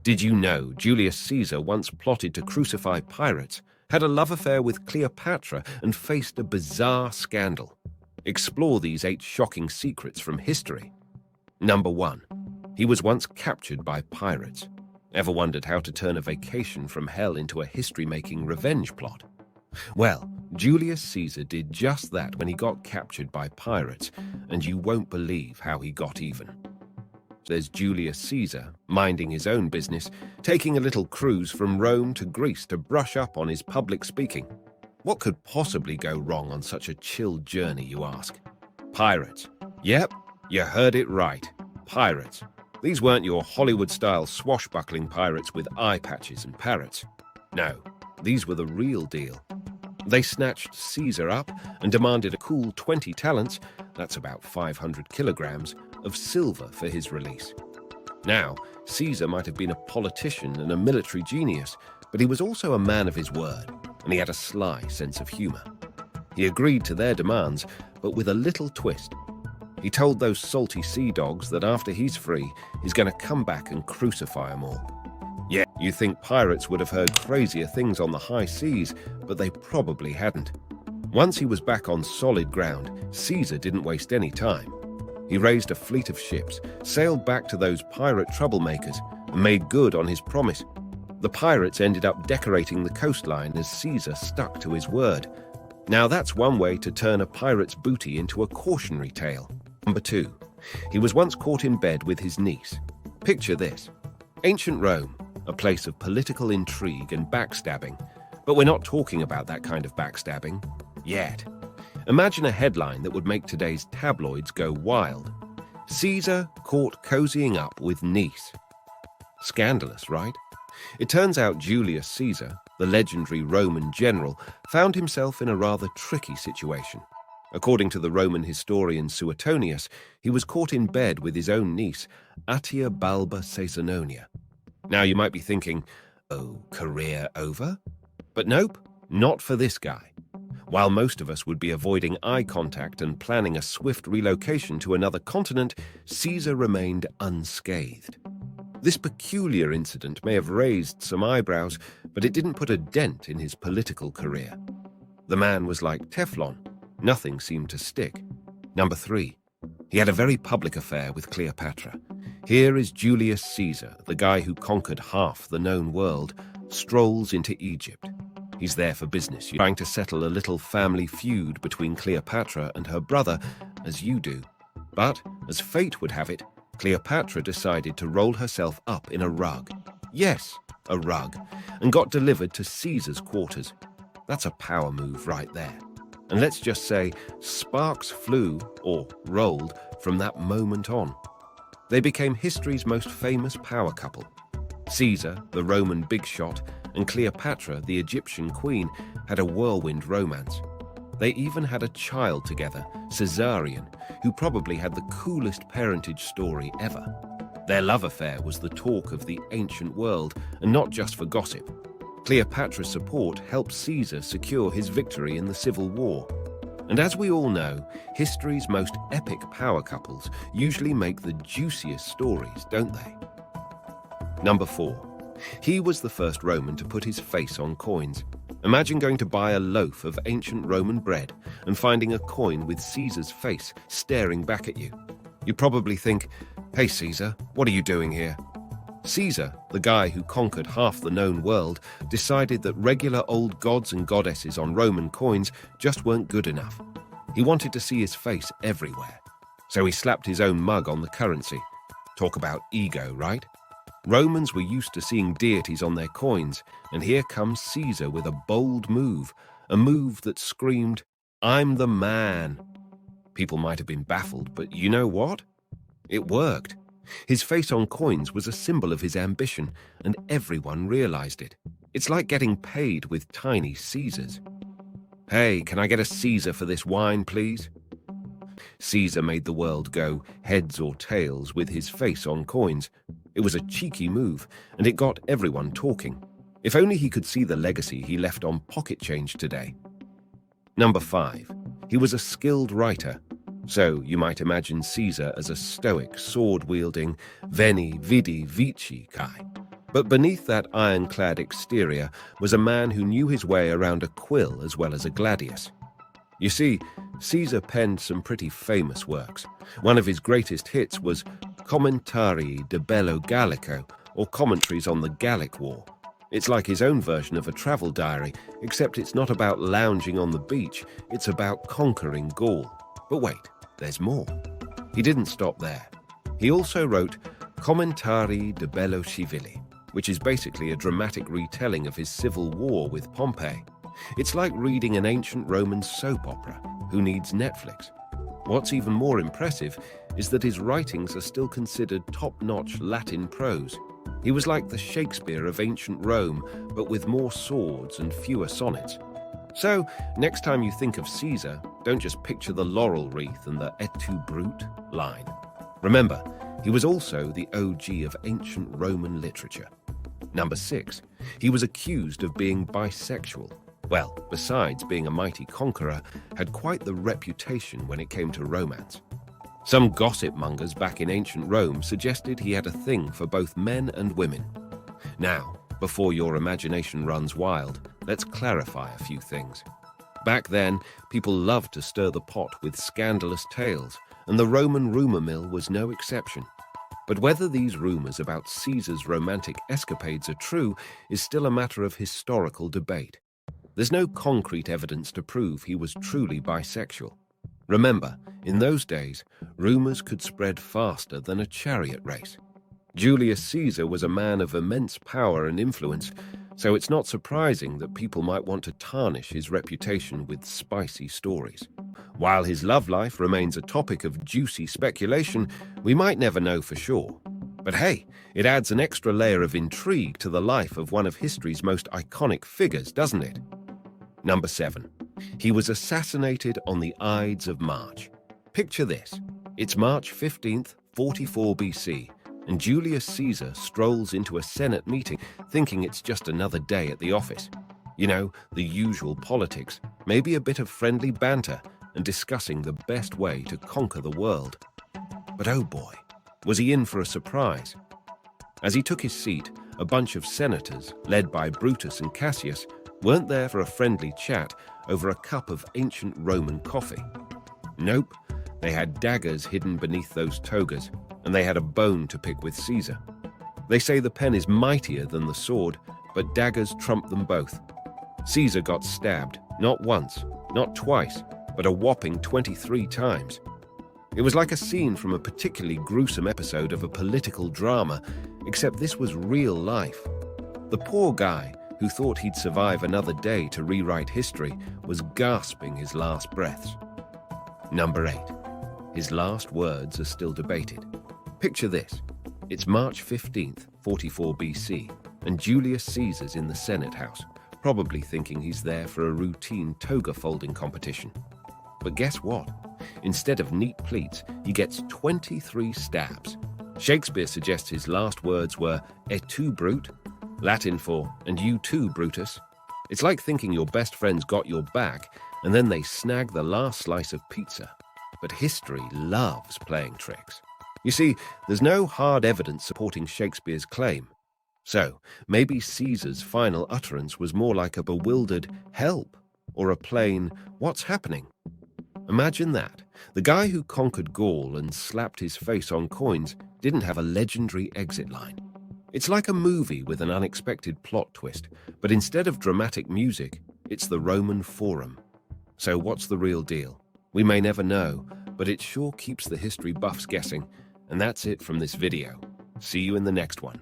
Did you know Julius Caesar once plotted to crucify pirates, had a love affair with Cleopatra, and faced a bizarre scandal? Explore these 8 shocking secrets from history. Number 1. He was once captured by pirates. Ever wondered how to turn a vacation from hell into a history-making revenge plot? Well, Julius Caesar did just that when he got captured by pirates, and you won't believe how he got even. There's Julius Caesar, minding his own business, taking a little cruise from Rome to Greece to brush up on his public speaking. What could possibly go wrong on such a chill journey, you ask? Pirates. Yep, you heard it right. Pirates. These weren't your Hollywood-style swashbuckling pirates with eye patches and parrots. No, these were the real deal. They snatched Caesar up and demanded a cool 20 talents, that's about 500 kilograms, of silver for his release. Now, Caesar might have been a politician and a military genius, but he was also a man of his word, and he had a sly sense of humor. He agreed to their demands, but with a little twist. He told those salty sea dogs that after he's free, he's going to come back and crucify them all. Yeah, you think pirates would have heard crazier things on the high seas, but they probably hadn't. Once he was back on solid ground, Caesar didn't waste any time. He raised a fleet of ships, sailed back to those pirate troublemakers, and made good on his promise. The pirates ended up decorating the coastline as Caesar stuck to his word. Now that's one way to turn a pirate's booty into a cautionary tale. Number 2. He was once caught in bed with his niece. Picture this. Ancient Rome, a place of political intrigue and backstabbing. But we're not talking about that kind of backstabbing. Yet. Imagine a headline that would make today's tabloids go wild. Caesar caught cozying up with niece. Scandalous, right? It turns out Julius Caesar, the legendary Roman general, found himself in a rather tricky situation. According to the Roman historian Suetonius, he was caught in bed with his own niece, Atia Balba Caesononia. Now you might be thinking, oh, career over? But nope, not for this guy. While most of us would be avoiding eye contact and planning a swift relocation to another continent, Caesar remained unscathed. This peculiar incident may have raised some eyebrows, but it didn't put a dent in his political career. The man was like Teflon. Nothing seemed to stick. Number 3. He had a very public affair with Cleopatra. Here is Julius Caesar, the guy who conquered half the known world, strolls into Egypt. He's there for business, trying to settle a little family feud between Cleopatra and her brother, as you do. But, as fate would have it, Cleopatra decided to roll herself up in a rug. Yes, a rug, and got delivered to Caesar's quarters. That's a power move right there. And let's just say sparks flew, or rolled, from that moment on. They became history's most famous power couple. Caesar, the Roman big shot, and Cleopatra, the Egyptian queen, had a whirlwind romance. They even had a child together, Caesarion, who probably had the coolest parentage story ever. Their love affair was the talk of the ancient world, and not just for gossip. Cleopatra's support helped Caesar secure his victory in the Civil War. And as we all know, history's most epic power couples usually make the juiciest stories, don't they? Number 4. He was the first Roman to put his face on coins. Imagine going to buy a loaf of ancient Roman bread and finding a coin with Caesar's face staring back at you. You'd probably think, "Hey Caesar, what are you doing here?" Caesar, the guy who conquered half the known world, decided that regular old gods and goddesses on Roman coins just weren't good enough. He wanted to see his face everywhere. So he slapped his own mug on the currency. Talk about ego, right? Romans were used to seeing deities on their coins, and here comes Caesar with a bold move, a move that screamed, "I'm the man." People might have been baffled, but you know what? It worked. His face on coins was a symbol of his ambition, and everyone realized it. It's like getting paid with tiny Caesars. "Hey, can I get a Caesar for this wine, please?" Caesar made the world go heads or tails with his face on coins. It was a cheeky move, and it got everyone talking. If only he could see the legacy he left on pocket change today. Number 5. He was a skilled writer. So you might imagine Caesar as a stoic, sword-wielding, veni, vidi, vici guy. But beneath that ironclad exterior was a man who knew his way around a quill as well as a gladius. You see, Caesar penned some pretty famous works. One of his greatest hits was Commentarii de Bello Gallico, or Commentaries on the Gallic War. It's like his own version of a travel diary, except it's not about lounging on the beach, it's about conquering Gaul. But wait, there's more. He didn't stop there. He also wrote Commentarii de Bello Civili, which is basically a dramatic retelling of his civil war with Pompey. It's like reading an ancient Roman soap opera. Who needs Netflix? What's even more impressive is that his writings are still considered top-notch Latin prose. He was like the Shakespeare of ancient Rome, but with more swords and fewer sonnets. So, next time you think of Caesar, don't just picture the laurel wreath and the et tu brute line. Remember, he was also the OG of ancient Roman literature. Number 6, he was accused of being bisexual. Well, besides being a mighty conqueror, had quite the reputation when it came to romance. Some gossip mongers back in ancient Rome suggested he had a thing for both men and women. Now, before your imagination runs wild, let's clarify a few things. Back then, people loved to stir the pot with scandalous tales, and the Roman rumor mill was no exception. But whether these rumors about Caesar's romantic escapades are true is still a matter of historical debate. There's no concrete evidence to prove he was truly bisexual. Remember, in those days, rumors could spread faster than a chariot race. Julius Caesar was a man of immense power and influence, so it's not surprising that people might want to tarnish his reputation with spicy stories. While his love life remains a topic of juicy speculation, we might never know for sure. But hey, it adds an extra layer of intrigue to the life of one of history's most iconic figures, doesn't it? Number 7. He was assassinated on the Ides of March. Picture this. It's March 15th, 44 BC, and Julius Caesar strolls into a Senate meeting thinking it's just another day at the office. You know, the usual politics, maybe a bit of friendly banter, and discussing the best way to conquer the world. But oh boy, was he in for a surprise. As he took his seat, a bunch of senators, led by Brutus and Cassius, weren't there for a friendly chat over a cup of ancient Roman coffee. Nope, they had daggers hidden beneath those togas, and they had a bone to pick with Caesar. They say the pen is mightier than the sword, but daggers trump them both. Caesar got stabbed, not once, not twice, but a whopping 23 times. It was like a scene from a particularly gruesome episode of a political drama, except this was real life. The poor guy, who thought he'd survive another day to rewrite history, was gasping his last breaths. Number 8. His last words are still debated. Picture this. It's March 15th, 44 BC, and Julius Caesar's in the Senate House, probably thinking he's there for a routine toga folding competition. But guess what? Instead of neat pleats, he gets 23 stabs. Shakespeare suggests his last words were et tu brute, Latin for and you too, Brutus. It's like thinking your best friends got your back and then they snag the last slice of pizza. But history loves playing tricks. You see, there's no hard evidence supporting Shakespeare's claim. So, maybe Caesar's final utterance was more like a bewildered "help" or a plain "what's happening?" Imagine that. The guy who conquered Gaul and slapped his face on coins didn't have a legendary exit line. It's like a movie with an unexpected plot twist, but instead of dramatic music, it's the Roman Forum. So what's the real deal? We may never know, but it sure keeps the history buffs guessing. And that's it from this video. See you in the next one.